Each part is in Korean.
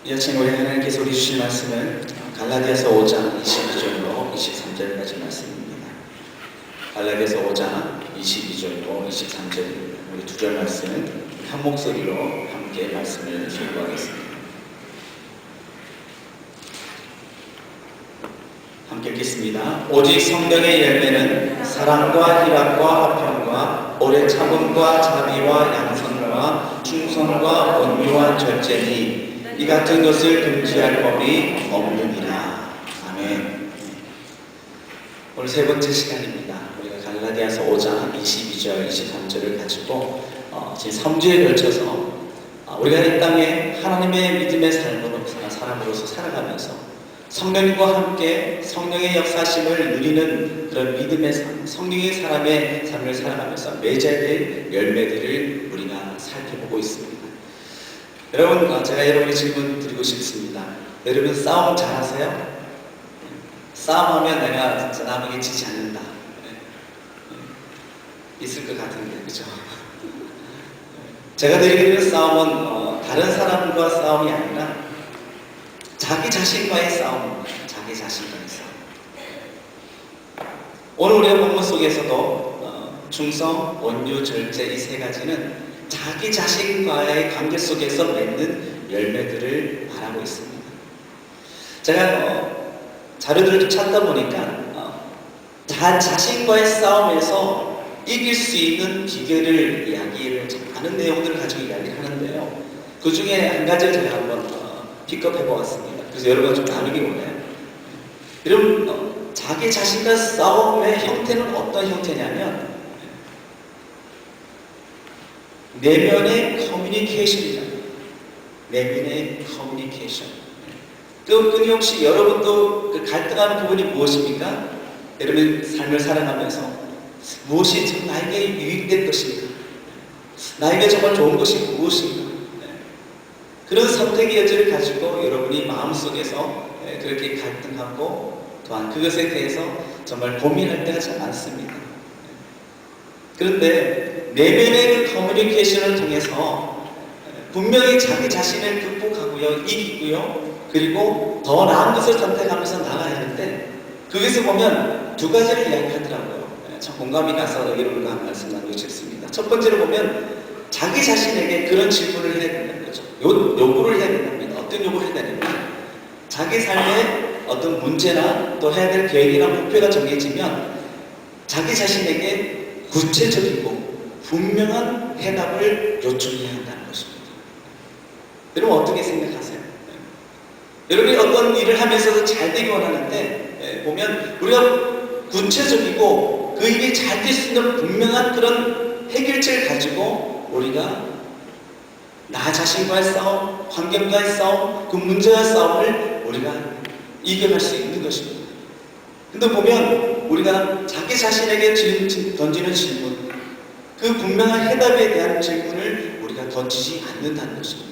이 아침 우리 하나님께서 우리 주신 말씀은 갈라디아서 5장 22절로 23절까지 말씀입니다. 갈라디아서 5장 22절로 23절 우리 두 절 말씀은 한 목소리로 함께 말씀을 선포하겠습니다. 함께 읽겠습니다. 오직 성령의 열매는 사랑과 희락과 화평과 오래 참음과 자비와 양선과 충성과 온유와 절제니 이 같은 것을 금지할 법이 없느니라. 아멘. 오늘 세 번째 시간입니다. 우리가 갈라디아서 5장 22절, 23절을 가지고 지금 3주에 걸쳐서 우리가 이 땅에 하나님의 믿음의 사람으로서 살아가면서 성령님과 함께 성령의 역사심을 누리는 그런 믿음의 삶, 성령의 사람의 삶을 살아가면서 맺어야 될 열매들을 우리가 살펴보고 있습니다. 여러분, 제가 여러분께 질문 드리고 싶습니다. 여러분 싸움 잘하세요? 싸움하면 내가 진짜 남에게 지지 않는다. 있을 것 같은데, 그죠? 제가 드리는 싸움은 다른 사람과 싸움이 아니라 자기 자신과의 싸움입니다. 자기 자신과의 싸움. 오늘 우리가 본문 속에서도 충성, 온유, 절제 이 세 가지는 자기 자신과의 관계 속에서 맺는 열매들을 말하고 있습니다. 제가 자료들을 찾다 보니까 자신과의 싸움에서 이길 수 있는 비결을 이야기를 많은 내용들을 가지고 이야기를 하는데요. 그 중에 한 가지를 제가 한번 픽업해 보았습니다. 그래서 여러분과 좀 나누기 원해요. 여러분, 자기 자신과 싸움의 형태는 어떤 형태냐면 내면의 커뮤니케이션이잖아요. 내면의 커뮤니케이션. 끊임없이 여러분도 갈등하는 부분이 무엇입니까? 여러분 삶을 살아가면서 무엇이 참 나에게 유익될 것인가? 나에게 정말 좋은 것이 무엇인가? 그런 선택의 여지를 가지고 여러분이 마음속에서 그렇게 갈등하고 또한 그것에 대해서 정말 고민할 때가 참 많습니다. 그런데 내면의 그 커뮤니케이션을 통해서 분명히 자기 자신을 극복하고요, 이기고요, 그리고 더 나은 것을 선택하면서 나가야 하는데 거기서 보면 두 가지를 이야기하더라고요. 참 공감이 가서 여러분과 말씀 나누고 싶습니다. 첫 번째로 보면 자기 자신에게 그런 질문을 해야 된다는 거죠. 요구를 해야 된답니다. 어떤 요구를 해야 되냐면 자기 삶에 어떤 문제나 또 해야 될 계획이나 목표가 정해지면 자기 자신에게 구체적이고 분명한 해답을 요청해야 한다는 것입니다. 여러분 어떻게 생각하세요? 여러분이 어떤 일을 하면서도 잘 되기 원하는데 보면 우리가 구체적이고 그 일이 잘 될 수 있는 분명한 그런 해결책을 가지고 우리가 나 자신과의 싸움, 환경과의 싸움, 그 문제와의 싸움을 우리가 이겨갈 수 있는 것입니다. 근데 보면 우리가 자기 자신에게 던지는 질문, 그 분명한 해답에 대한 질문을 우리가 던지지 않는다는 것입니다.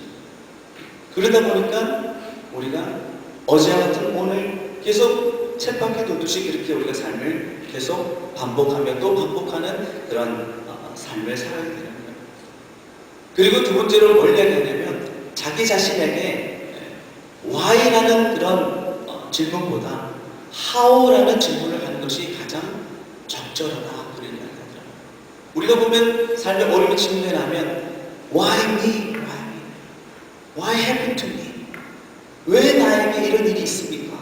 그러다 보니까 우리가 어제와 같은 오늘 계속 쳇바퀴 돌듯이 그렇게 우리가 삶을 계속 반복하며 또 반복하는 그런 삶을 살아야 되는 거예요. 그리고 두 번째로 뭘 얘기하냐면 자기 자신에게 why라는 그런 질문보다 how라는 질문을 하는 것이 가장 적절하다. 그런 이야기를 하더라고요. 우리가 보면 삶에 어려움을 직면하면 why me? Why happened to me? 왜 나에게 이런 일이 있습니까?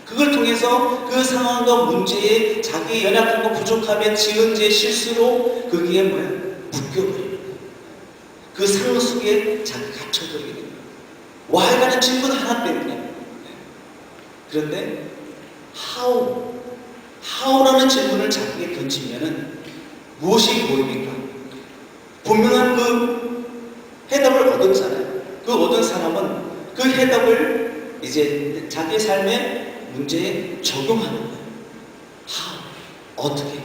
그걸 통해서 그 상황과 문제에 자기의 연약함과 부족함에 지은 제 실수로 거기에 묶여버립니다. 그 상황 속에 자기가 갇혀버리게 됩니다. why라는 질문 하나 때문에. 그런데 how라는 질문을 자기에게 던지면은 무엇이 보입니까? 분명한 그 해답을 얻었잖아요. 그 얻은 사람은 그 해답을 이제 자기 삶의 문제에 적용하는 거예요. 어떻게?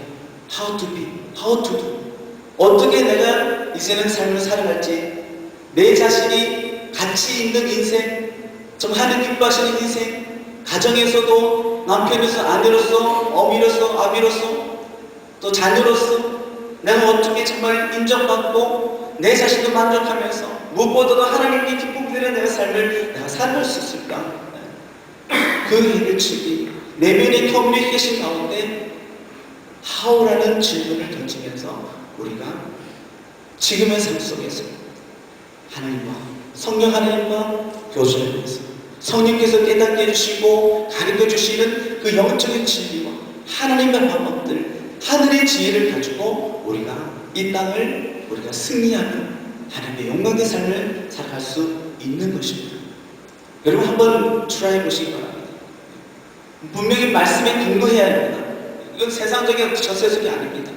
How to be? How to do? 어떻게 내가 이제는 삶을 살아갈지, 내 자신이 가치 있는 인생, 좀 하나님 기뻐하시는 인생, 가정에서도 남편으로서, 아내로서, 어미로서, 아비로서, 또 자녀로서 내가 어떻게 정말 인정받고 내 자신도 만족하면서 무엇보다도 하나님께 기쁨 드리는 내가 삶을 내가 살아갈 수 있을까? 그 해결책이 내면의 커뮤니케이션 가운데 하오라는 질문을 던지면서 우리가 지금의 삶 속에서 하나님과 성령 하나님과 교제하면서 성령께서 깨닫게 해주시고 가르쳐 주시는 그 영적인 진리와 하나님의 방법들, 하늘의 지혜를 가지고 우리가 이 땅을 우리가 승리하는 하나님의 영광의 삶을 살아갈 수 있는 것입니다. 여러분 한번 트라이 보시기 바랍니다. 분명히 말씀에 근거해야 합니다. 이건 세상적인 저세속이 아닙니다.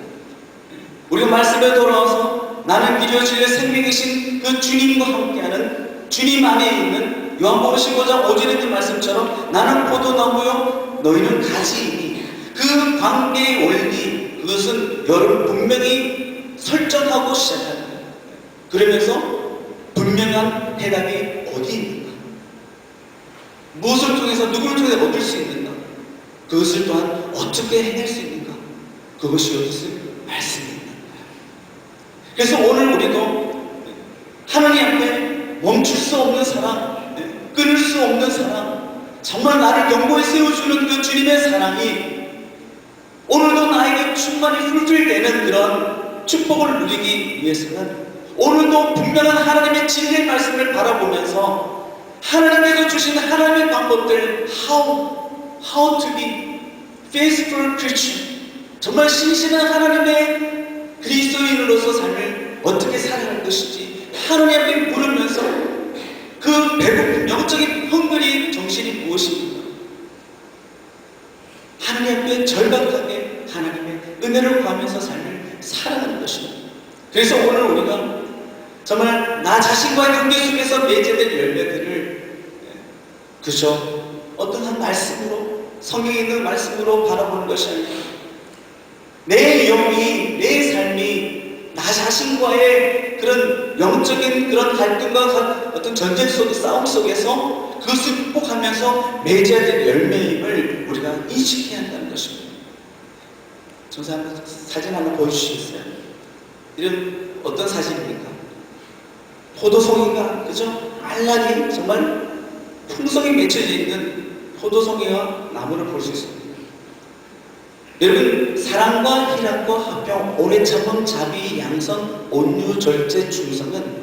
우리가 말씀에 돌아와서 나는 길이요 진리요 생명이신 그 주님과 함께하는 주님 안에 있는 요한복음 15장 5절에 있는 말씀처럼 나는 포도나무요 너희는 가지이니 그 관계의 원리 그것은 여러분 분명히 설정하고 시작합니다. 그러면서 분명한 해답이 어디 있는가? 무엇을 통해서 누구를 통해 얻을 수 있는가? 그것을 또한 어떻게 해낼 수 있는가? 그것이 어디서 말씀이 있는 거예요. 그래서 오늘 우리도 하나님 앞에 멈출 수 없는 사랑, 끊을 수 없는 사랑, 정말 나를 견고히 세워주는 그 주님의 사랑이 오늘도 나에게 충만히 풀풀되는 그런 축복을 누리기 위해서는 오늘도 분명한 하나님의 진리의 말씀을 바라보면서 하나님께서 주신 하나님의 방법들 how to be faithful Christian 정말 신실한 하나님의 그리스도인으로서 삶을 어떻게 살아갈 것인지 하나님 앞에 물으면서 그 배고픔, 영적인 헝그리 정신이 무엇입니까? 하나님 앞에 절박하게 하나님의 은혜를 구하면서 삶을 살아가는 것입니다. 그래서 오늘 우리가 정말 나 자신과의 관계 속에서 맺어진 열매들을 그저 어떤 한 말씀으로 성경에 있는 말씀으로 바라보는 것이 아니라 내 영이 내 삶이 나 자신과의 그런 영적인 그런 갈등과 어떤 전쟁 속의 싸움 속에서 그것을 극복하면서 맺어야 될 열매임을 우리가 인식해야 한다는 것입니다. 전사 한번 사진 한번 보여주시겠어요? 이런 어떤 사진입니까? 포도송이가 그죠? 알라리 정말 풍성히 맺혀져 있는 포도송이와 나무를 볼 수 있습니다. 여러분 사랑과 희락과 화평, 오래 참음, 자비, 양선, 온유, 절제, 충성은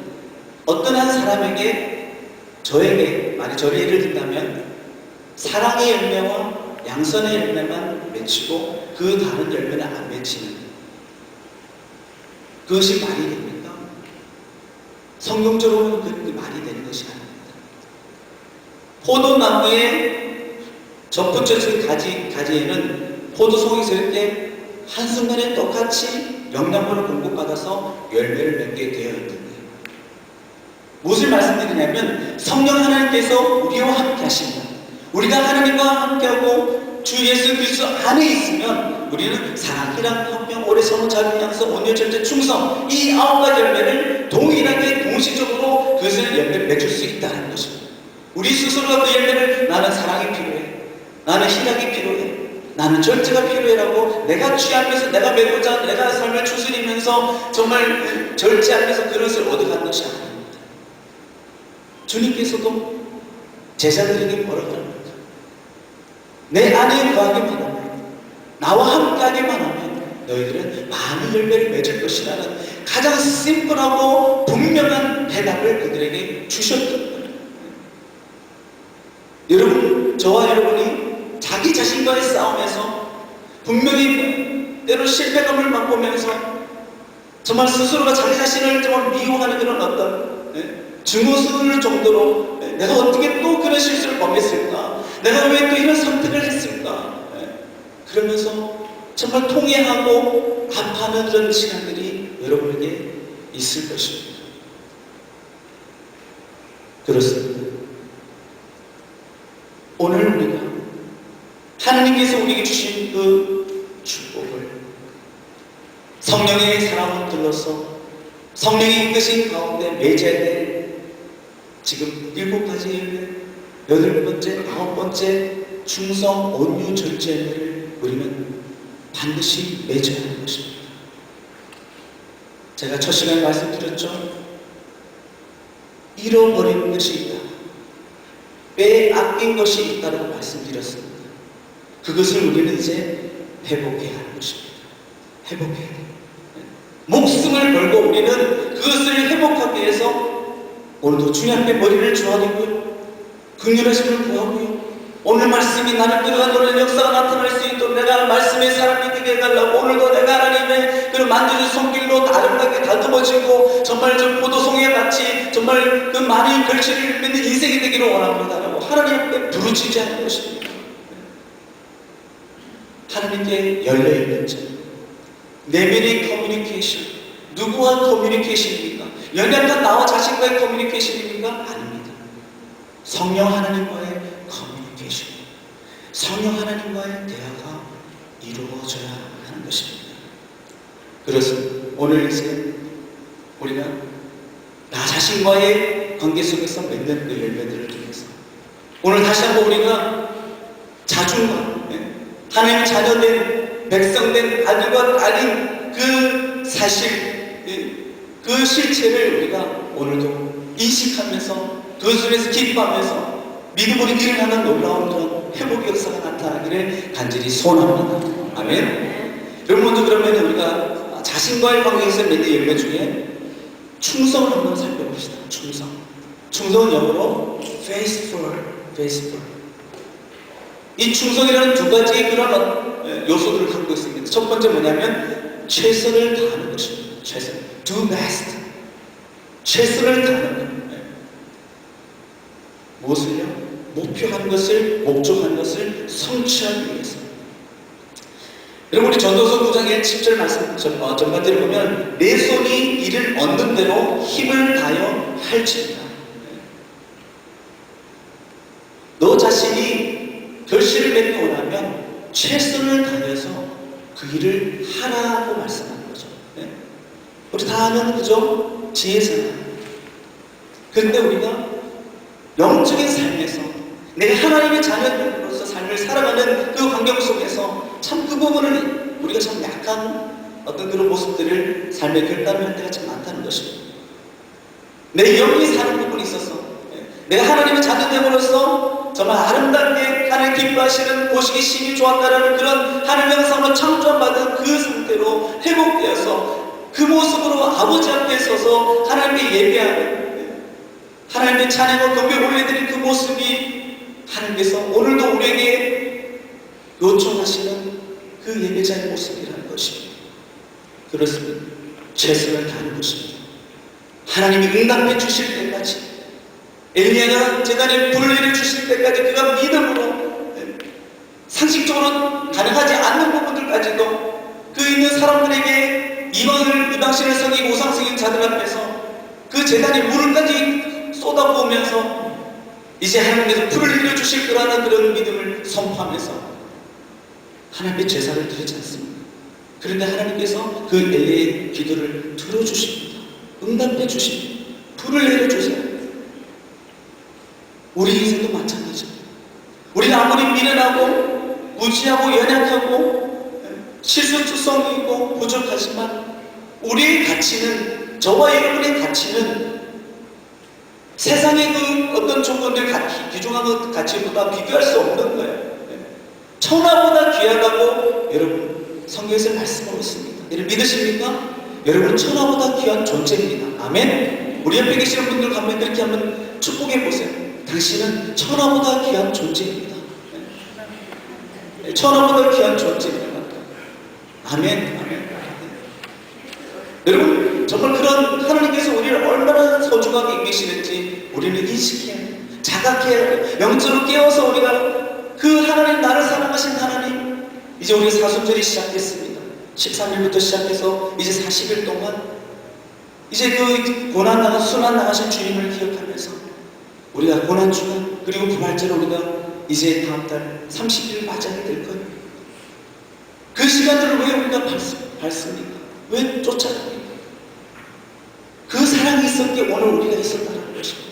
어떤 한 사람에게 저에게 만약 저를 예를 든다면 사랑의 열매와 양선의 열매만 맺히고 그 다른 열매는 안 맺히는 그것이 말이 됩니까? 성경적으로는 그게 말이 되는 것이 아닙니다. 포도나무의 접붙여진 가지에는 포도송이 있을 때 한순간에 똑같이 영양분을 공급받아서 열매를 맺게 되어 있는 거예요. 무엇을 말씀드리냐면 성령 하나님께서 우리와 함께 하십니다. 우리가 하나님과 함께하고 주 예수 그리스도 안에 있으면 우리는 사랑, 희락, 화평, 오래 참음, 자비, 양선, 온유, 절제, 충성 이 9가지 열매를 동일하게 동시적으로 그것을 열매를 맺을 수 있다는 것입니다. 우리 스스로가 그 열매를 나는 사랑이 필요해, 나는 희락이 필요해, 나는 절제가 필요해라고 내가 취하면서 내가 맺고자 내가 삶을 추스리면서 정말 절제하면서 그것을 얻어가는 것이 아닙니다. 주님께서도 제자들에게 뭐라고 합니까? 내 안에 거하기만 하면 나와 함께하기만 하면 너희들은 많은 열매를 맺을 것이라는 가장 심플하고 분명한 대답을 그들에게 주셨던 거예요. 여러분, 저와 여러분이 자기 자신과의 싸움에서 분명히 때로 실패감을 맛보면서 정말 스스로가 자기 자신을 정말 미워하는 그런 어떤 증오스러울 정도로 내가 어떻게 또 그런 실수를 범했을까? 내가 왜 또 이런 선택을 했을까? 그러면서 정말 통회하고 아파하는 그런 시간들이 여러분에게 있을 것입니다. 그렇습니다. 오늘 우리가 하나님께서 우리에게 주신 그 축복을 성령의 사랑을 들러서 성령의 이끄신 가운데 맺어야 될 지금 7가지 열매, 8번째, 9번째 충성, 온유, 절제를 우리는 반드시 맺어야 하는 것입니다. 제가 첫 시간에 말씀드렸죠. 잃어버린 것이 있다. 빼앗긴 것이 있다고 말씀드렸습니다. 그것을 우리는 이제 회복해야 하는 것입니다. 회복해야 돼요. 목숨을 걸고 우리는 그것을 회복하기 위해서 오늘도 주님께 머리를 조아리고요, 긍휼하심을 구하고요, 오늘 말씀이 나를 끌어간 오늘 역사가 나타날 수 있도록 내가 말씀의 사람이 되게 해달라고, 오늘도 내가 하나님의 그 만져준 손길로 아름답게 다듬어지고 정말 저 포도송이와 같이 정말 그 많은 결실을 맺는 인생이 되기를 원합니다라고 하나님 앞에 부르짖지 않는 것입니다. 하나님께 열려있는 자, 내면의 커뮤니케이션, 누구와 커뮤니케이션입니까? 연약한 나와 자신과의 커뮤니케이션입니까? 아닙니다. 성령 하나님과의 커뮤니케이션, 성령 하나님과의 대화가 이루어져야 하는 것입니다. 그래서 오늘 이제 우리가 나 자신과의 관계 속에서 맺는 그 열매들을 통해서 오늘 다시 한번 우리가 자중과 하나님 자녀된 백성된 아들과 딸인 그 사실, 그 실체를 우리가 오늘도 인식하면서 그 속에서 기뻐하면서 믿음으로 일어나는 놀라운 그런 회복의 역사가 나타나기를 간절히 소원합니다. 아멘. 여러분, 먼저 그러면 우리가 자신과의 관계에서 맺는 열매 중에 충성을 한번 살펴봅시다. 충성은 영어로 faithful. 이 충성이라는 두 가지의 그런 요소들을 갖고 있습니다. 첫 번째 뭐냐면 최선을 다하는 것입니다. 최선, do best. 최선을 다하는 것. 무엇을요? 목표하는 것을, 목적하는 것을 성취하기 위해서. 여러분, 우리 전도서 9장 1절 말씀 전반대로 보면 내 손이 이를 얻는 대로 힘을 다하여 할지니라. 너 자신이 결실을 맺기 원하면 최선을 다해서 그 일을 하라고 말씀하는 거죠. 우리 다 아는 그죠? 지혜잖아요. 그런데 우리가 영적인 삶에서 내가 하나님의 자녀로서 삶을 살아가는 그 환경 속에서 참 그 부분을 우리가 참 약한 어떤 그런 모습들을 삶의 결단을 할 때가 참 많다는 것입니다. 내 영이 사는 부분이 있어서 내가 하나님의 자녀됨으로써 정말 아름답게 하나님 기뻐하시는 보시기 심히 좋았다라는 그런 하나님 형상으로 창조받은 그 상태로 회복되어서 그 모습으로 아버지 앞에 서서 하나님께 예배하는, 하나님의 찬양과 경배 올려드린 그 모습이 하나님께서 오늘도 우리에게 요청하시는 그 예배자의 모습이라는 것입니다. 그렇습니다. 최선을 다하는 것입니다. 하나님이 응답해 주실 때까지, 엘리야가 제단에 불을 내려 주실 때까지 그가 믿음으로 상식적으로 가능하지 않는 부분들까지도 그 있는 사람들에게 이방신을 섬기고 우상 섬긴 자들 앞에서 그 제단에 물을까지 쏟아부으면서 이제 하나님께서 불을 내려 주실 거라는 그런 믿음을 선포하면서 하나님께 제사를 드리지 않습니다. 그런데 하나님께서 그 엘리야의 기도를 들어주십니다. 응답해 주십니다. 불을 내려 주세요. 우리 인생도 마찬가지입니다. 우리가 아무리 미련하고 무지하고 연약하고 실수투성이 있고 부족하지만 우리의 가치는, 저와 여러분의 가치는 세상의 그 어떤 조건들, 귀중한 가치보다 비교할 수 없는 거예요. 천하보다 귀하다고 여러분 성경에서 말씀하고 있습니다. 여러분 믿으십니까? 여러분은 천하보다 귀한 존재입니다. 아멘. 우리 옆에 계시는 분들 가면 그렇게 한번 축복해 보세요. 당신은 천하보다 귀한 존재입니다. 천하보다 귀한 존재입니다. 아멘. 아멘. 여러분, 정말 그런 하나님께서 우리를 얼마나 소중하게 이기시는지 우리는 인식해야 해요. 자각해야 해요. 영적으로 깨워서 우리가 그 하나님, 나를 사랑하신 하나님, 이제 우리 사순절이 시작됐습니다. 13일부터 시작해서 이제 40일 동안 이제 그 고난 나가 순환 나가신 주님을 기억하면서 우리가 고난주간 그리고 부활절을 우리가 이제 다음 달 30일 맞이하게 될 거예요. 그 시간들을 왜 우리가 밟습니까? 왜 쫓아갑니까? 그 사랑이 있었기에 오늘 우리가 있었다는 것입니다.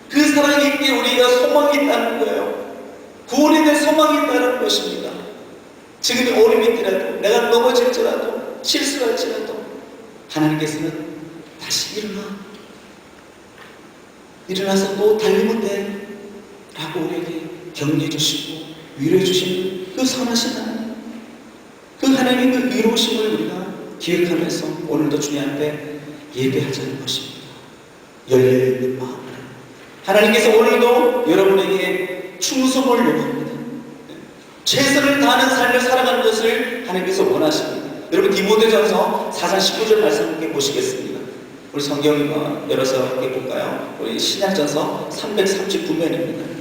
그 사랑이 있기에 우리가 소망이 있다는 거예요. 구원에 대한 소망이 있다는 것입니다. 지금이 어려움이더라도, 내가 넘어질지라도, 실수할지라도 하나님께서는 다시 일어나서 또 달리면 돼 라고 우리에게 격려해 주시고 위로해 주시는 그 선하신 하나님, 그 하나님의 그 위로우심을 우리가 기억하면서 오늘도 주님 앞에 예배하자는 것입니다. 열려있는 마음으로 하나님께서 오늘도 여러분에게 충성을 요구합니다. 최선을 다하는 삶을 살아가는 것을 하나님께서 원하십니다. 여러분 디모데전서 4장 19절 말씀 함께 보시겠습니다. 우리 성경 열어서 함께 볼까요? 우리 신약전서 339면입니다.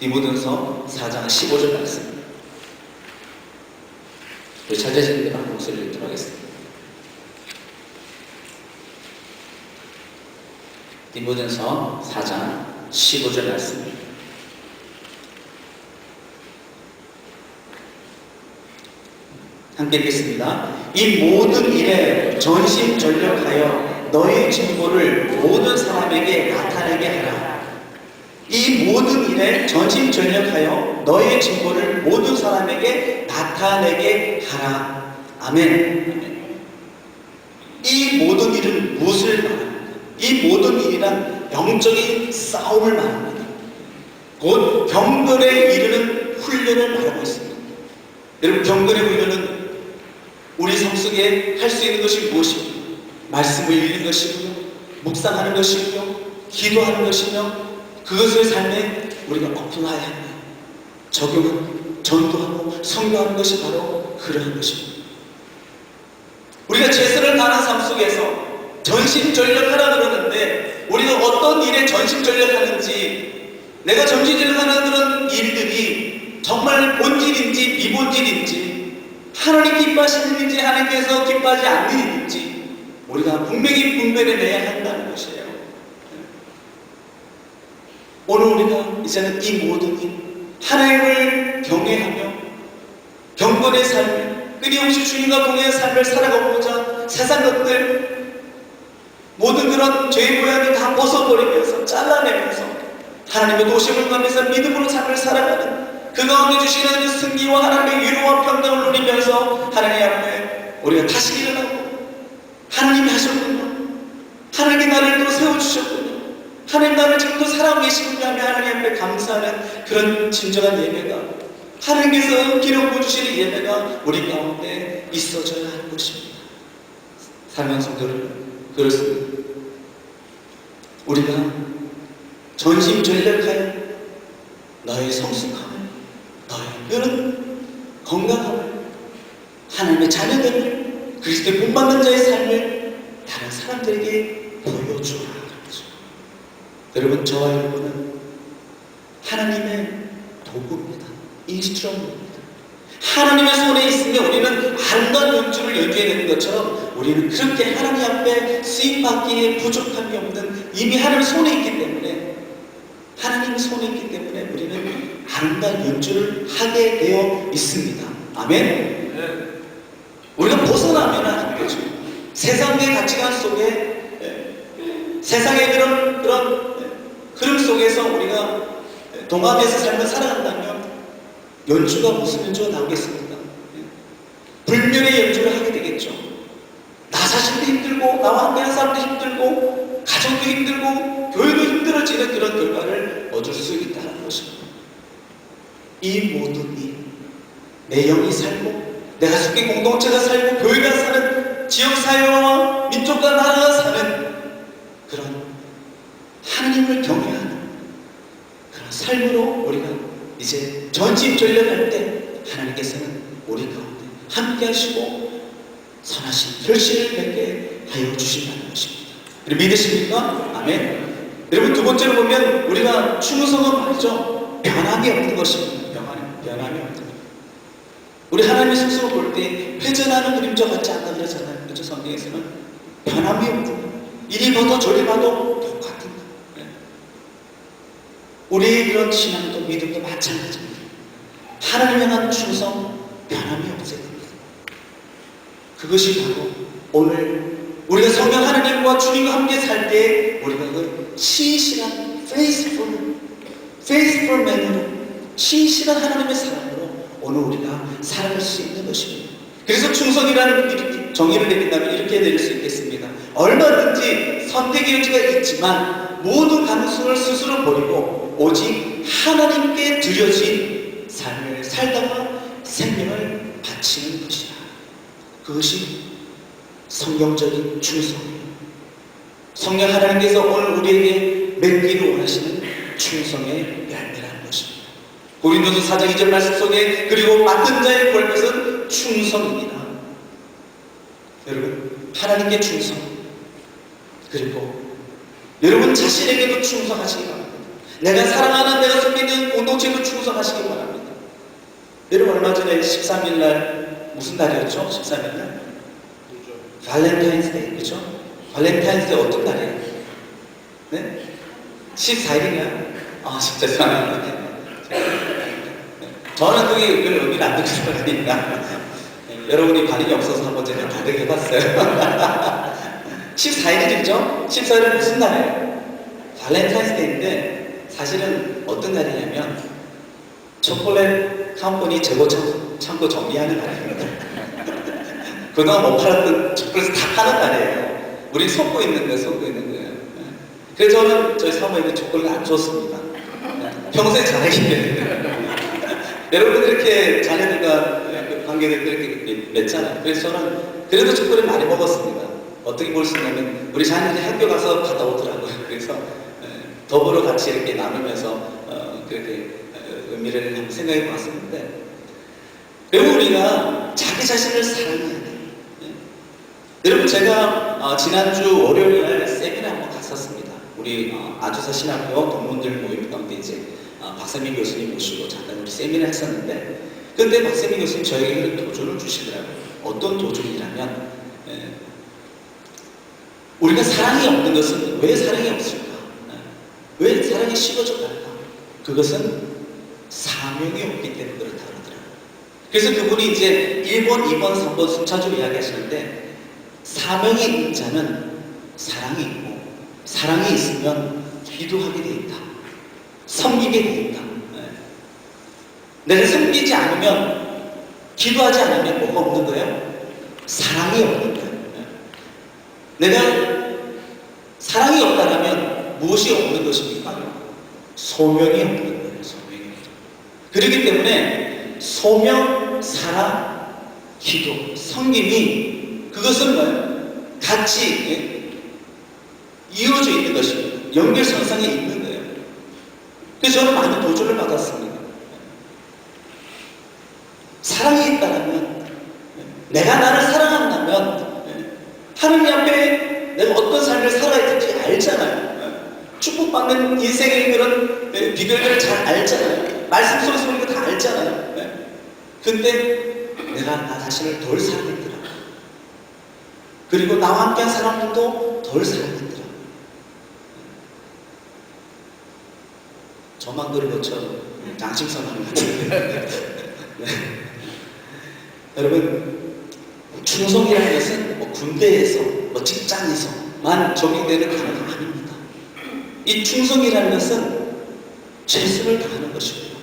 디모데전서 4장 15절 말씀. 우리 자제진들 한 목소리를 듣도록 하겠습니다. 디모데전서 4장 15절 말씀입니다. 함께 읽겠습니다. 이 모든 일에 전심전력하여 너의 진보를 모든 사람에게 나타내게 하라. 이 모든 일에 전심전력하여 너의 진보를 모든 사람에게 나타내게 하라. 아멘. 이 모든 일은 무엇을 말합니까? 이 모든 일이란 영적인 싸움을 말합니다. 곧 경건에 이르는 훈련을 말하고 있습니다. 여러분 경건의 훈련은 우리 삶 속에 할 수 있는 것이 무엇입니까? 말씀을 읽는 것이고요, 묵상하는 것이고요, 기도하는 것이며 그것을 삶에 우리가 어플라이 하며 적용하고 전도하고 선교하는 것이 바로 그러한 것입니다. 우리가 최선을 다하는 삶 속에서 전심전력하라 그러는데 우리가 어떤 일에 전심전력하는지, 내가 전심전력하는 그런 일들이 정말 본질인지 비본질인지, 하나님 기뻐하시는 일인지 하나님께서 기뻐하지 않는 일인지 우리가 분명히 분별해내야 한다는 것이에요. 오늘 우리가 이제는 이 모든 일, 하나님을 경외하며 경건의 삶을, 끊임없이 주님과 동행의 삶을 살아가고자 세상 것들, 모든 그런 죄의 모양을 다 벗어버리면서 잘라내면서 하나님의 도심을 가면서 믿음으로 삶을 살아가는 그 가운데 주시는 그 승리와 하나님의 위로와 평강을 누리면서 하나님 앞에 우리가 다시 일어나고, 하나님이 하셨군요, 하나님이 나를 또 세워주셨군요, 하나님 나를 지금도 사랑하고 계시군요 하며 하나님 앞에 감사하는 그런 진정한 예배가, 하나님께서 기름 부어주시는 예배가 우리 가운데 있어져야 하는 것입니다. 사랑하는 성도들, 그렇습니다. 우리가 전심전력하여 너의 성숙함을, 너의 그런 건강함을, 하나님의 자녀됨을, 그리스도의 본받는 자의 삶을 다른 사람들에게 보여주라. 여러분, 저와 여러분은 하나님의 도구입니다. 인스트루먼트입니다. 하나님의 손에 있으면 우리는 아름다운 연주를 연주해야 되는 것처럼 우리는 그렇게 하나님 앞에 쓰임받기에 부족함이 없는, 이미 하나님의 손에 있기 때문에, 하나님의 손에 있기 때문에 우리는 아름다운 연주를 하게 되어 있습니다. 아멘. 네. 우리가 벗어나면 안 되죠. 세상의 가치관 속에, 세상의 그런 흐름 속에서 우리가 동화에서 삶을 살아간다면 연주가 무슨 연주가 나오겠습니까? 불멸의 연주를 하게 되겠죠. 나 자신도 힘들고 나와 함께하는 사람도 힘들고 가정도 힘들고 교회도 힘들어지는 그런 결과를 얻을 수 있다는 것입니다. 이 모든 일, 내 영이 살고 내가 속한 공동체가 살고 교회가 사는 지역사회와 민족과 나라가 사는 그런 하나님을 경외하는 그런 삶으로 우리가 이제 전심전력할 때 하나님께서는 우리 가운데 함께 하시고 선하신 결실을 맺게 하여 주신다는 것입니다. 믿으십니까? 아멘. 여러분, 두 번째로 보면 우리가 충성은 말이죠, 변함이 없는 것입니다. 변함이 없는 것. 우리 하나님의 스스로 볼 때 회전하는 그림자 같지 않다 그러잖아요. 그렇죠? 성경에서는 변함이 없는 것. 이리 봐도 저리 봐도 똑같은 것. 우리의 그런 신앙도 믿음도 마찬가지입니다. 하나님 향한 충성, 변함이 없어야 됩니다. 그것이 바로 오늘 우리가 성령 하나님과 주님과 함께 살 때 우리가 그 신실한 faithful man으로, 신실한 하나님의 사랑으로 오늘 우리가 살아갈 수 있는 것입니다. 그래서 충성이라는 정의를 내린다면 이렇게 내릴 수 있겠습니다. 얼마든지 선택의 여지가 있지만 모든 가능성을 스스로 버리고 오직 하나님께 드려진 삶을 살다가 생명을 바치는 것이다. 그것이 성경적인 충성이에요. 성령 하나님께서 오늘 우리에게 맺기를 원하시는 충성의 열매라는 것입니다. 고린도서 4장 2절 말씀 속에 그리고 맡은 자의 구할 것은 충성입니다. 여러분, 하나님께 충성, 그리고 여러분 자신에게도 충성하시기 바랍니다. 내가 사랑하는, 내가 섬기는 공동체도 충성하시기 바랍니다. 여러분, 얼마 전에 13일 날 무슨 날이었죠? 13일 날? 발렌타인스데이, 그렇죠? 발렌타인스데이 어떤 날이에요? 네? 14일인가요? 아, 진짜 죄송합니다. 저는 그게 별 의미를 안 두고 싶으니까 여러분이 반응이 없어서 한번 제가 다르게 해봤어요. 14일이죠? 14일은 무슨 날이에요? 발렌타인스데이인데 사실은 어떤 날이냐면 초콜릿 컴퍼니 재고 창고 정리하는 날입니다. 그동안 못 팔았던 초콜릿을 다 파는 날이에요. 우리 속고 있는 거예요. 그래서 저는 저희 사모님이 초콜릿 안 줬습니다. 평소에 자랑이 있는데 여러분들 이렇게 자녀들과 관계를 이렇게 맺잖아요. 그래서 저는 그래도 초콜릿 많이 먹었습니다. 어떻게 볼 수 있냐면 우리 자녀들이 학교 가서 받아오더라고요. 그래서 더불어 같이 이렇게 나누면서 그렇게 의미를 한번 생각해 봤었는데, 여러분 우리가 자기 자신을 사랑해야 돼요. 여러분 제가 지난주 월요일 날 세미나 한번 갔었습니다. 우리 아주사 신학교 동문들 모임 가운데 이제 박세민 교수님 모시고 잠깐 우리 세미나 했었는데, 그때 박세민 교수님 저에게 도전을 주시더라고요. 어떤 도전이라면 우리가 사랑이 없는 것은 왜 사랑이 없을까? 왜 사랑이 식어져 갈까? 그것은 사명이 없기 때문에 그렇다 그러더라고요. 그래서 그분이 이제 1번, 2번, 3번 순차적으로 이야기하시는데, 사명이 있는 자는 사랑이 있고, 사랑이 있으면 기도하게 돼 있다. 섬기게 돼 있다. 내가 섬기지 않으면, 기도하지 않으면 뭐가 없는 거예요? 사랑이 없는 거예요. 내가 사랑이 없다면 무엇이 없는 것입니까? 소명이 없는 거예요. 소명이. 그렇기 때문에 소명, 사랑, 기도, 섬김이 그것은 뭐예요? 같이 이어져 있는 것입니다. 연결선상에 있는 거예요. 그래서 저는 많은 도전을 받았습니다. 사랑이 있다면, 내가 나를 사랑한다면 하느님 앞에 내가 어떤 삶을 살아야 될지 알잖아요. 축복받는 인생의 그런 비결들을 잘 알잖아요. 말씀 속에서 우리가 다 알잖아요. 근데 내가 나 자신을 덜 사랑했더라. 그리고 나와 함께한 사람들도 덜 사랑했더라. 저만 그런 것처럼 양심선언을 하는데 여러분, 충성이라는 것은 군대에서, 직장에서만 적용되는 단어가 아닙니다. 이 충성이라는 것은 최선을 다하는 것이고요.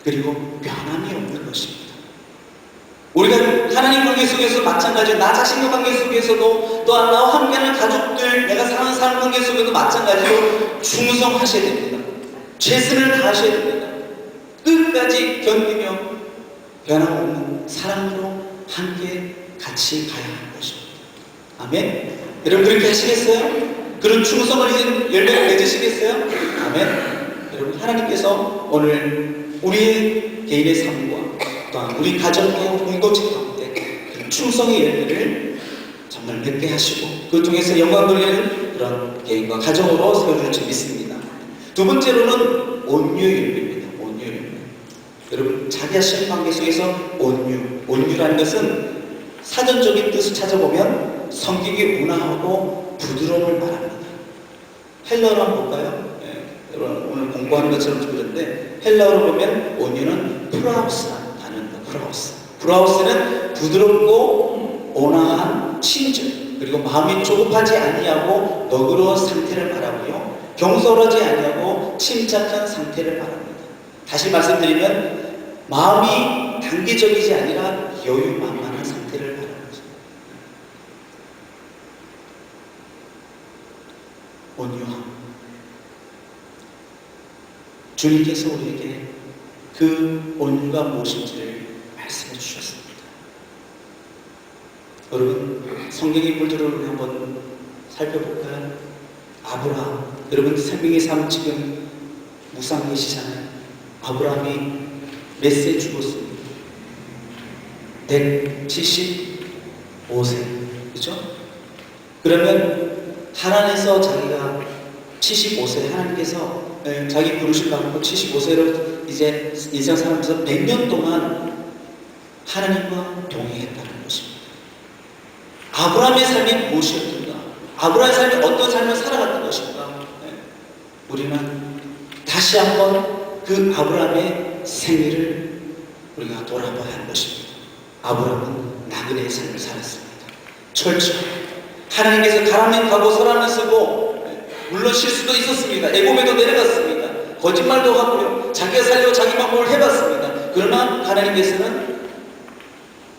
그리고 변함이 없는 것입니다. 우리가 하나님 관계 속에서 마찬가지로 나 자신과 관계 속에서도 또한 나와 함께하는 가족들, 내가 사는 사람 관계 속에도 마찬가지로 충성하셔야 됩니다. 최선을 다하셔야 됩니다. 끝까지 견디며 변함없는 사랑으로 함께 같이 가야 하는 것입니다. 아멘? 여러분 그렇게 하시겠어요? 그런 충성을 이제 열매를 맺으시겠어요? 아멘? 여러분 하나님께서 오늘 우리의 개인의 삶과 또한 우리 가정과 공동체 가운데 그런 충성의 열매를 정말 맺게 하시고 그 통해서 영광 돌리는 그런 개인과 가정으로 세워줄 줄 믿습니다. 두 번째로는 온유 열매입니다. 온유 열매. 여러분 자기 자신의 관계 속에서 온유라는 것은 사전적인 뜻을 찾아보면 성격이 온화하고 부드러움을 말합니다. 헬라어로 한번 볼까요? 여러분 오늘 공부하는 것처럼 그런데 헬라어로 보면 온유는 프라우스라는 단어입니다. 프라우스는 부드럽고 온화한 친절, 그리고 마음이 조급하지 아니하고 너그러운 상태를 말하고요, 경솔하지 아니하고 침착한 상태를 말합니다. 다시 말씀드리면 마음이 단기적이지 아니라 여유만만한 상태를 말합니다. 온유함. 주님께서 우리에게 그 온유가 무엇인지를 말씀해 주셨습니다. 여러분, 성경의 물들을 우리 한번 살펴볼까요? 아브라함, 여러분 생명의 삶 지금 묵상 계시잖아요. 아브라함이 몇 세 죽었습니까? 175세, 그렇죠? 그러면 하나님께서 자기가 75세, 하나님께서 자기 부르심 받고 75세로 이제 인생 살면서 100년 동안 하나님과 동행했다는 것입니다. 아브라함의 삶이 무엇이었던가? 아브라함의 삶이 어떤 삶을 살아갔던 것인가? 우리는 다시 한번 그 아브라함의 생애를 우리가 돌아봐야 할 것입니다. 아브라함은 나그네의 삶을 살았습니다. 철저히 하나님께서 가라면 가고 서라면 쓰고, 물론 실수도 있었습니다. 애굽에도 내려갔습니다. 거짓말도 하고요, 자기가 살려고 자기 방법을 해봤습니다. 그러나 하나님께서는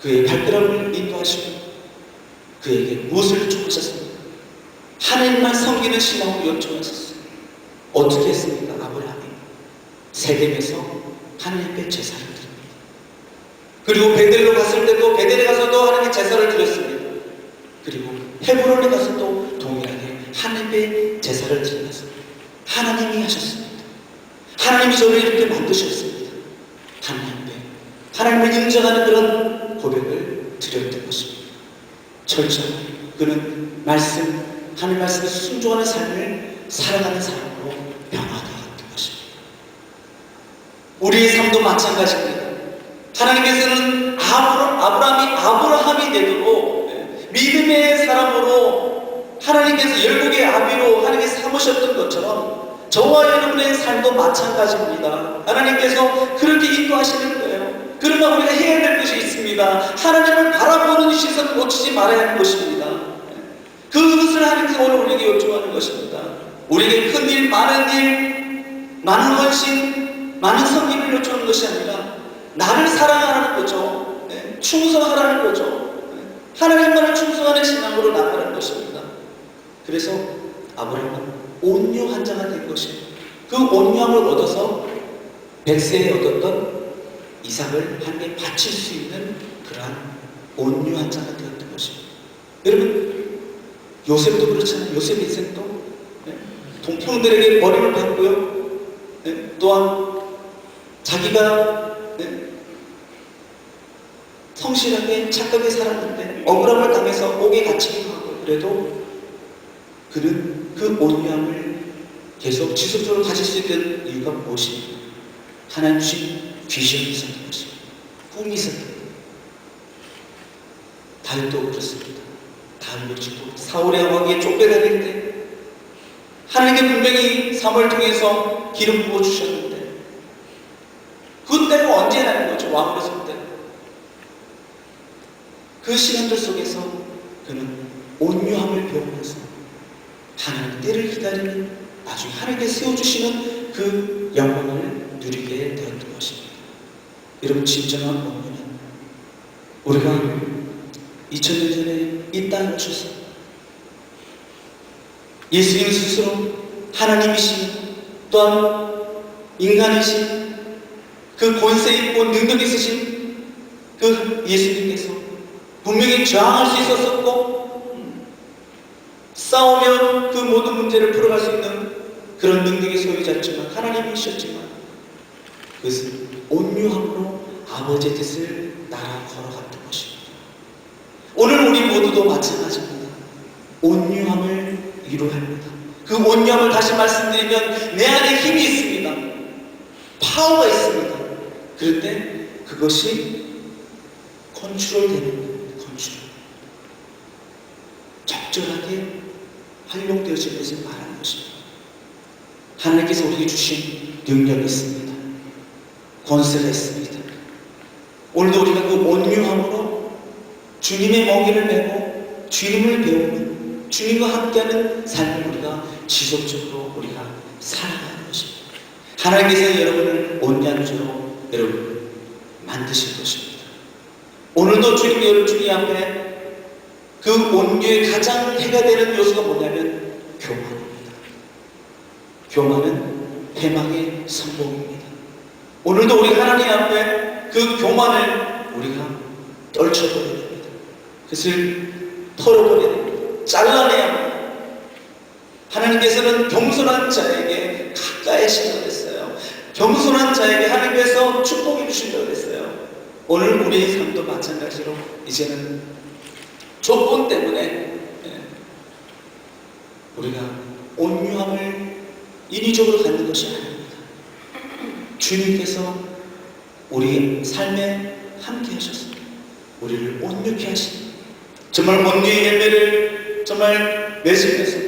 그의 발걸음을 인도하시고 그에게 무엇을 요청하셨습니까? 하나님만 섬기는 신앙으로 요청하셨어요. 어떻게 했습니까? 아브라함이 세겜에서 하나님께 제사를 드립니다. 그리고 베델로 갔을 때도 베델에 가서도 하나님께 제사를 드렸습니다. 그리고 헤브론에 가서도 동일하게 하나님께 제사를 드리면서 하나님이 하셨습니다. 하나님이 저를 이렇게 만드셨습니다. 하나님을 인정하는 그런 고백을 드렸던 것입니다. 철저히 그는 하나님 말씀에 순종하는 삶을 살아가는 사람으로 변화되었던 것입니다. 우리의 삶도 마찬가지입니다. 하나님께서는 아브라함이 되도록 믿음의 사람으로 하나님께서 열국의 아비로 하나님께서 삼으셨던 것처럼 저와 여러분의 삶도 마찬가지입니다. 하나님께서 그렇게 인도하시는 거예요. 그러나 우리가 해야 될 것이 있습니다. 하나님을 바라보는 시선을 놓치지 말아야 하는 것입니다. 그것을 하나님께서 오늘 우리에게 요청하는 것입니다. 우리에게 큰 일, 많은 헌신, 많은 섬김을 요청하는 것이 아니라 나를 사랑하라는 거죠. 충성하라는 거죠. 하나님만을 충성하는 신앙으로 나가는 것입니다. 그래서 아브라함은 온유한 자가 된 것입니다. 그 온유함을 얻어서 100세에 얻었던 이삭을 하나님께 바칠 수 있는 그러한 온유한 자가 되었던 것입니다. 여러분, 요셉도 그렇잖아요. 요셉 인생도 동평들에게 버림을 받고요, 또한 자기가 성실하게 착하게 살았는데 억울함을 당해서 옥에 갇히기도 하고, 그래도 그는 그 온유함을 계속 지속적으로 가질 수 있는 이유가 무엇입니까? 하나님 주신 비전이 있었던 것입니다. 꿈이 있었던 것입니다. 다윗도 그렇습니다. 다윗을 짓고 사울의 왕에게 쫓겨다닐 때 하나님께 분명히 사무엘을 통해서 기름 부어주셨는데 그 때가 언제라는 거죠. 왕으로 설 때. 그 시간들 속에서 그는 온유함을 배우면서 하나님 때를 기다리는, 나중에 하나님께 세워주시는 그 영광을 누리게 되었던 것입니다. 여러분, 진정한 온유는 우리가 2000년 전에 이 땅에 오셔서 예수님 스스로 하나님이신, 또한 인간이신, 그 권세 있고 능력 있으신 그 예수님께서 분명히 저항할 수 있었었고, 싸우면 그 모든 문제를 풀어갈 수 있는 그런 능력의 소유자였지만, 하나님이셨지만 그것은 온유함으로 아버지의 뜻을 따라 걸어갔던 것입니다. 오늘 우리 모두도 마찬가지입니다. 온유함을 이루어야 합니다. 그 온유함을 다시 말씀드리면 내 안에 힘이 있습니다. 파워가 있습니다. 그런데 그것이 컨트롤되는, 적절하게 활용되어지는 것을 말하는 것입니다. 하나님께서 우리에게 주신 능력이 있습니다. 권세가 있습니다. 오늘도 우리가 그 온유함으로 주님의 멍에를 메고 주님을 배우는, 주님과 함께하는 삶을 우리가 지속적으로 우리가 살아가는 것입니다. 하나님께서 여러분을 온유한 자로 여러분 만드실 것입니다. 오늘도 주님 앞에 그 온유의 가장 해가 되는 요소가 뭐냐면 교만입니다. 교만은 패망의 선봉입니다. 오늘도 우리 하나님 앞에 그 교만을 우리가 떨쳐버려야 됩니다. 그것을 털어버려야 됩니다. 잘라내야 합니다. 하나님께서는 겸손한 자에게 가까이 하신다고 했어요. 겸손한 자에게 하나님께서 축복해 주신다고 했어요. 오늘 우리의 삶도 마찬가지로 이제는 조건 때문에 우리가 온유함을 인위적으로 갖는 것이 아닙니다. 주님께서 우리 삶에 함께 하셨습니다. 우리를 온유케 하십니다. 정말 온유의 열매를 정말 맺으면서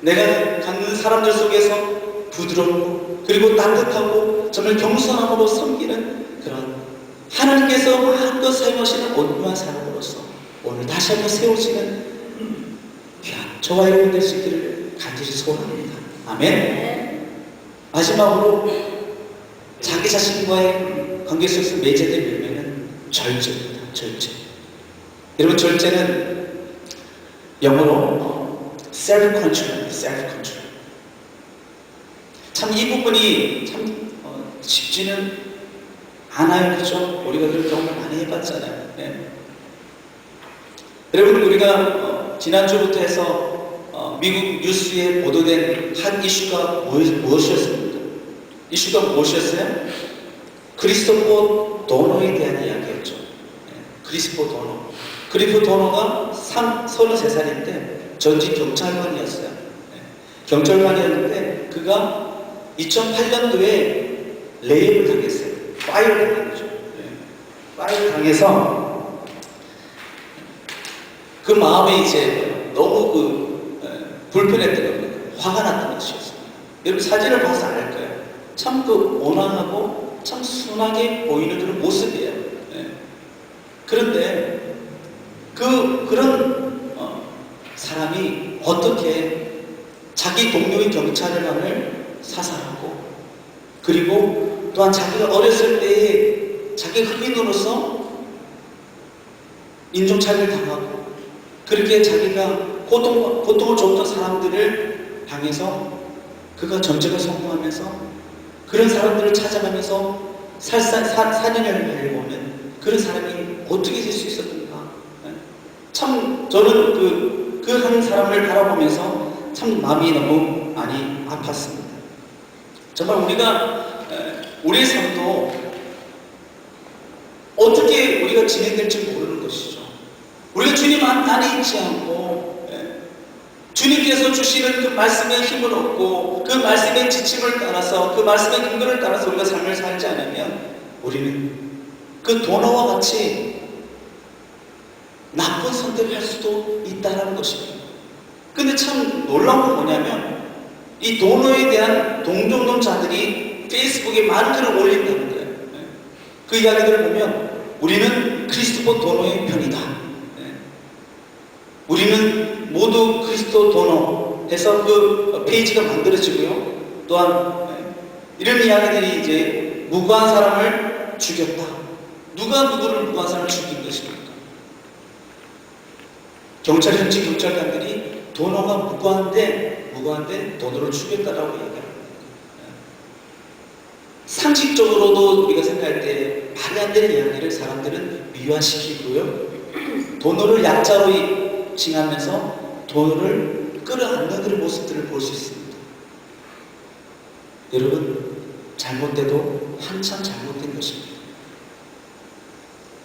내가 갖는 사람들 속에서 부드럽고 그리고 따뜻하고 정말 겸손함으로 섬기는 그런 하나님께서 마음껏 사용하시는 온유한 사람으로서 오늘 다시 한번 세우시는 귀한 저와 여러분 될 수 있기를 간절히 소원합니다. 아멘. 마지막으로 자기 자신과의 관계 속에서 맺어질 열매는 절제입니다. 절제. 여러분, 절제는 영어로 self-control, self-control. 참 이 부분이 참 쉽지는 않아요. 그렇죠? 우리가 그런 경험을 많이 해봤잖아요. 네. 여러분, 우리가 지난주부터 해서 미국 뉴스에 보도된 한 이슈가 무엇이었습니까? 이슈가 무엇이었어요? 크리스토퍼 도너에 대한 이야기였죠. 크리스토퍼 도너. 크리스토퍼 도너가 33살인데 전직 경찰관이었어요. 경찰관이었는데 그가 2008년도에 레이업을 당했어요. 파이어를 당했죠. 파이어를 당해서 그 마음에 이제 너무 불편했던 겁니다. 화가 났던 것이었습니다. 여러분 사진을 봐서 알 거예요. 참 그 온화하고 참 순하게 보이는 그런 모습이에요. 그런데 그런 사람이 어떻게 자기 동료인 경찰관을 사살하고 그리고 또한 자기가 어렸을 때에 자기 흑인으로서 인종차별 당하고 그렇게 자기가 고통을 줬던 사람들을 향해서 그가 전쟁을 성공하면서 그런 사람들을 찾아가면서 사냥을 하려고 하는 그런 사람이 어떻게 될 수 있었던가. 참 저는 그 한 사람을 바라보면서 참 마음이 너무 많이 아팠습니다. 정말 우리의 삶도 어떻게 우리가 진행될지 모르는 것이죠. 우리가 주님 안에 있지 않고 주님께서 주시는 그 말씀의 힘을 얻고 그 말씀의 지침을 따라서 그 말씀의 근거를 따라서 우리가 삶을 살지 않으면 우리는 그 도너와 같이 나쁜 선택을 할 수도 있다는 것입니다. 근데 참 놀라운 건 뭐냐면 이 도너에 대한 동정론자들이 페이스북에 많은 글을 올린다는 거예요. 그 이야기들을 보면 우리는 크리스토퍼 도너의 편이다. 우리는 모두 크리스토 도너 해서 그 페이지가 만들어지고요. 또한 이런 이야기들이 이제 무고한 사람을 죽였다. 누가 누구를 무고한 사람을 죽인 것입니까? 현지 경찰관들이 도너가 무고한데 도너를 죽였다라고 얘기합니다. 상식적으로도 우리가 생각할 때 말이 안 되는 이야기를 사람들은 미화시키고요. 도너를 약자로 칭하면서 도너를 끌어안는 그런 모습들을 볼 수 있습니다. 여러분, 잘못돼도 한참 잘못된 것입니다.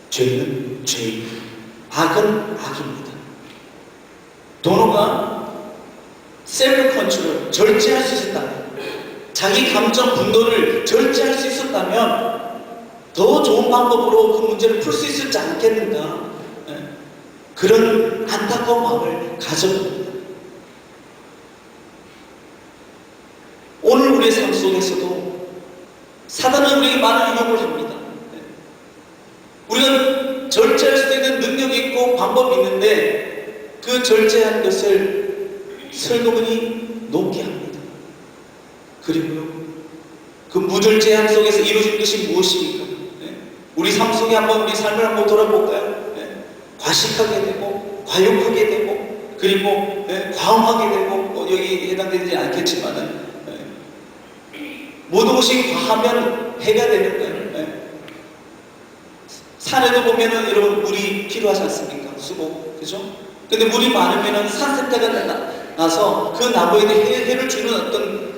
죄는 죄입니다. 악은 악입니다. 도너가 셀프 컨트롤, 절제할 수 있었다면, 자기 감정, 분노를 절제할 수 있었다면 더 좋은 방법으로 그 문제를 풀 수 있었지 않겠는가. 그런 안타까운 마음을 가져봅니다. 오늘 우리의 삶 속에서도 사단은 우리에게 많은 유혹을 합니다. 우리가 절제할 수 있는 능력이 있고 방법이 있는데 그 절제하는 것을 슬그머니 놓게 합니다. 그리고요, 그 무절제함 속에서 이루어진 것이 무엇입니까? 우리 삶 속에 한번 우리 삶을 한번 돌아볼까요? 과식하게 되고 과욕하게 되고 그리고 과음하게 되고 여기 해당되지 않겠지만은 모든 것이 과하면 해가 되는 거예요. 네. 산에도 보면은 여러분 물이 필요하지 않습니까? 수고, 그죠? 근데 물이 많으면은 산세태가 나서 그 나무에 해를 주는 어떤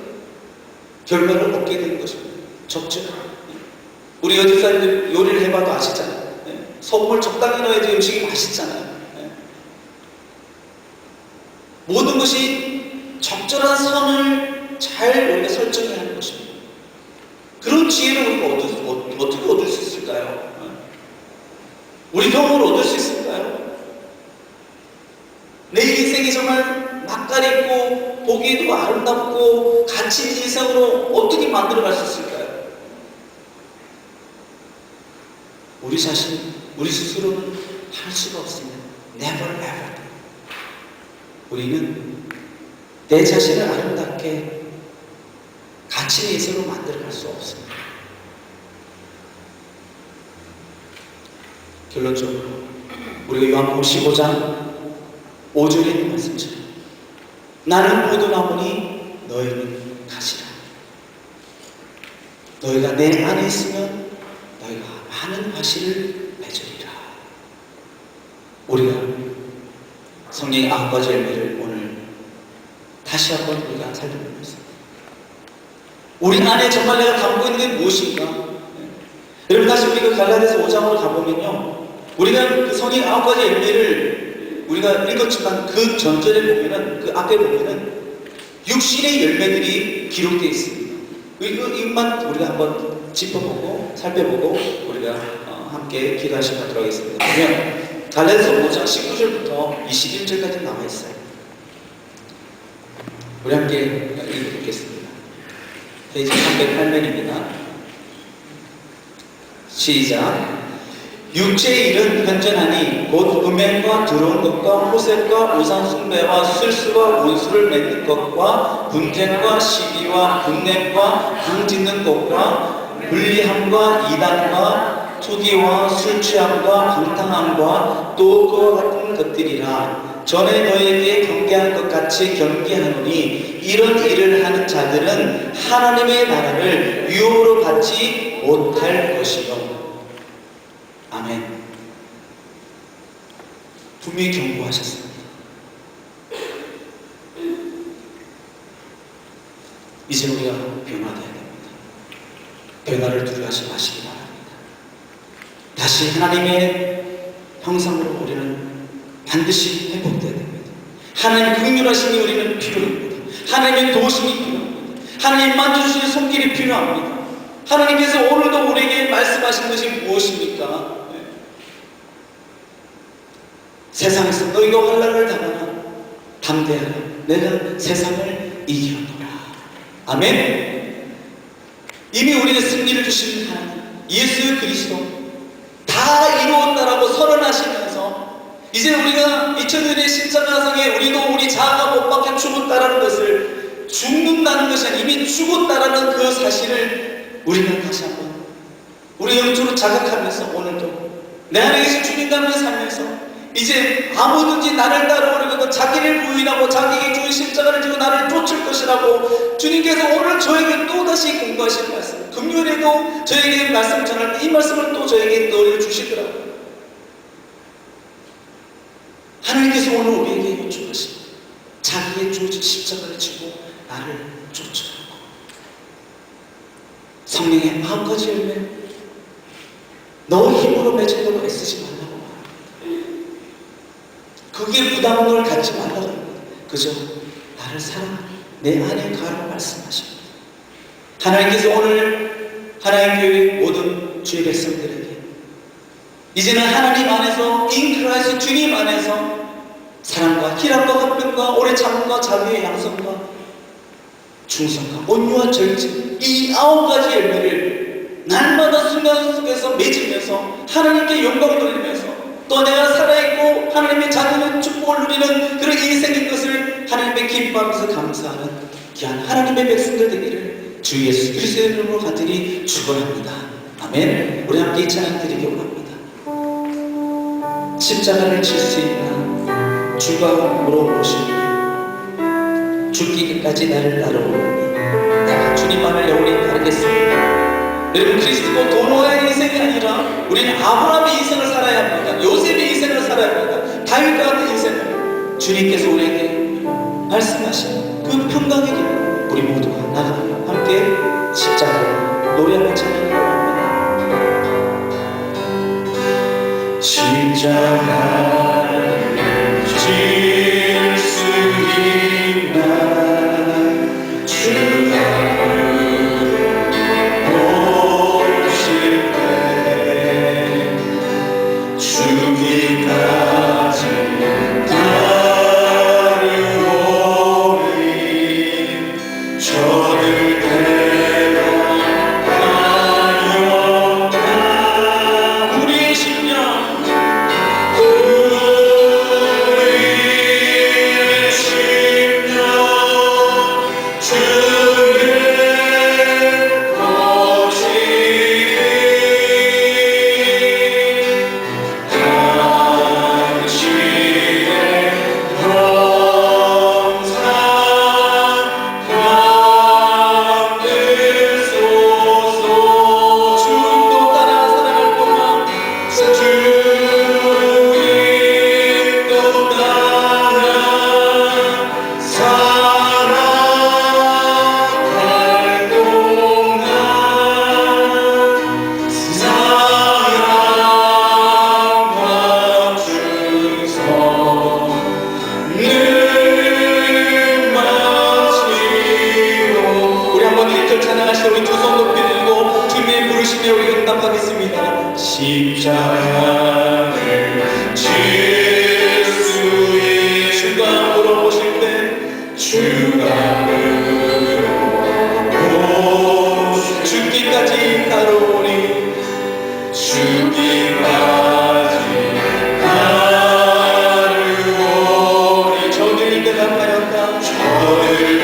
결과를 얻게 되는 것입니다. 적절한. 우리 여기 사람들 요리를 해봐도 아시잖아요. 네. 소금을 적당히 넣어야지 음식이 맛있잖아요. 네. 모든 것이 적절한 선을 잘 우리가 설정해야 하는 것입니다. 그런 지혜를 우리가 어떻게 얻을 수 있을까요? 우리 경험을 얻을 수 있을까요? 내 인생이 정말 맛깔있고 보기에도 아름답고 가치 있는 인생으로 어떻게 만들어갈 수 있을까요? 우리 자신, 우리 스스로는 할 수가 없습니다. Never ever. 우리는 내 자신을 아름답게 가치 있는 인생으로 만들어갈 수 없습니다. 결론적으로 우리가 요한복음 15장 5절에 있는 말씀처럼 나는 포도나무니 너희는 가시라. 너희가 내 안에 있으면 너희가 많은 과실을 맺으리라. 우리가 성령의 9가지 열매를 오늘 다시 한번 우리가 살펴보면서 우리 안에 정말 내가 담고 있는 게 무엇인가? 여러분 다시 우리가 갈라디아서 5장으로 가보면요, 우리가 그 성령 9가지 열매를 우리가 읽었지만 그 전절에 보면은, 그 앞에 보면은 육신의 열매들이 기록되어 있습니다. 이것만 우리가 한번 짚어보고 살펴보고 우리가 함께 기도할 시간 갖도록 하겠습니다. 보면 갈라디아서 5장 19절부터 21절까지 나와 있어요. 우리 함께 읽어보겠습니다. 페이지 308면입니다. 시작. 육체의 일은 현전하니 곧 음행과 더러운 것과 호색과 우상숭배와 술수와 원수를 맺는 것과 분쟁과 시비와 분냄과 부르짖는 것과 불리함과 이단과 투기와 술취함과 방탕함과 또 그와 같은 것들이라. 전에 너에게 경계한 것 같이 경계하노니 이런 일을 하는 자들은 하나님의 나라를 유업으로 받지 못할 것이요. 아멘. 분명히 경고하셨습니다. 이제 우리가 변화되어야 됩니다. 변화를 두려워하지 마시기 바랍니다. 다시 하나님의 형상으로 우리는 반드시 회복되어야 됩니다. 하나님의 긍휼하심이 우리는 필요합니다. 하나님의 도우심이 필요합니다. 하나님 만져주시는 손길이 필요합니다. 하나님께서 오늘도 우리에게 말씀하신 것이 무엇입니까? 세상에서 너희가 환난을 당하나 담대하라. 내가 세상을 이기었노라. 아멘. 이미 우리에게 승리를 주신 하나님 예수 그리스도 다 이루었다라고 선언하시면서 이제 우리가 2000년의 십자가상에 우리도 우리 자아가 못 박혀 죽었다라는 것을, 죽는다는 것이 아니라 이미 죽었다라는 그 사실을 우리가 다시 한번 우리 영적으로 자각하면서 오늘도 내 안에 계신 주님과 살면서 이제 아무든지 나를 따라오려고 자기를 부인하고 자기에게 주의 십자가를 지고 나를 쫓을 것이라고 주님께서 오늘 저에게 또다시 공부하신 말씀, 금요일에도 저에게 말씀 전할 때 이 말씀을 또 저에게 넣어주시더라고요. 하나님께서 오늘 우리에게 요청하신 자기의 주어진 십자가를 지고 나를 쫓으라고. 성령의 9가지 열매, 너 힘으로 맺으려고 애쓰지 말라고 말합니다. 그게 부담을 갖지 말라고 합니다. 그저 나를 사랑하니 내 안에 가라고 말씀하십니다. 하나님께서 오늘 하나님 교회 모든 주의 백성들에게 이제는 하나님 안에서 in Christ 주님 안에서 사랑과 희락과 화평과 오래 참음과 자비의 양성과 충성과 온유와 절제, 이 9가지 열매를 날마다 순간 속에서 맺으면서 하나님께 영광을 돌리면서 또 내가 살아있고 하나님의 자녀는 축복을 누리는 그런 인생인 것을 하나님의 기뻐하면서 감사하는 귀한 하나님의 백성들 되기를 주 예수 그리스도의 이름으로 간절히 축원합니다. 아멘. 우리 함께 이 찬양 드리기 원합니다. 십자가를 질 수 있나 주가 물어보시니 죽기까지 나를 따라오니 내가 주님만을 영원히 따르겠습니다. 여러분, 그리스도 도노아의 인생이 아니라 우리는 아브라함의 인생을 살아야 합니다. 요셉의 인생을 살아야 합니다. 다윗과 같은 인생을 주님께서 우리에게 말씀하신 그 평강의 길, 우리 모두가 나가 함께 십자가를 노래하며 찬양합니다. 십자가를 질 수 있나 주가 오실 때 죽기까지 따르오리 저를 데려가요 우리의 심령 우리 두 손 높이 들고 주님의 부르심에 우리 응답하겠습니다. 십자가를 질 수 있는 주가 물어보실 때 주가 물어보실 죽기까지 따르오니 죽기까지 따르오니 저를 대답하였다 저를